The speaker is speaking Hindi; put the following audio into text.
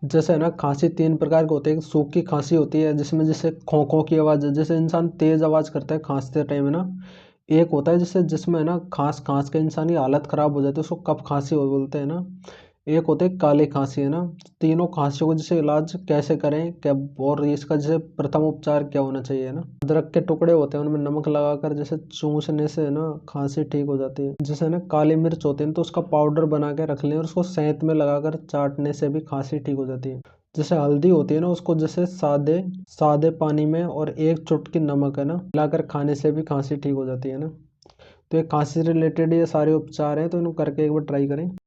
जैसे है ना खांसी 3 प्रकार के होते हैं। एक सूखी खांसी होती है जिसमें जैसे खों-खों की आवाज़ है, जैसे इंसान तेज़ आवाज़ करता है खाँसते टाइम है ना। एक होता है जैसे जिसमें है ना खाँस-खाँस के इंसान की हालत ख़राब हो जाती है, उसको कफ खाँसी हो बोलते हैं ना। एक होते है काली खाँसी है ना। तीनों खाँसियों को जैसे इलाज कैसे करें क्या और इसका जैसे प्रथम उपचार क्या होना चाहिए है ना। अदरक के टुकड़े होते हैं उनमें नमक लगाकर जैसे चूसने से है ना खाँसी ठीक हो जाती है। जैसे है ना काली मिर्च होती है तो उसका पाउडर बना के रख लें और उसको सेंत में लगाकर चाटने से भी खाँसी ठीक हो जाती है। जैसे हल्दी होती है ना उसको जैसे सादे सादे पानी में और 1 चुटकी नमक है ना मिलाकर खाने से भी खाँसी ठीक हो जाती है ना। तो ये खाँसी से रिलेटेड ये सारे उपचार हैं तो इनको करके एक बार ट्राई करें।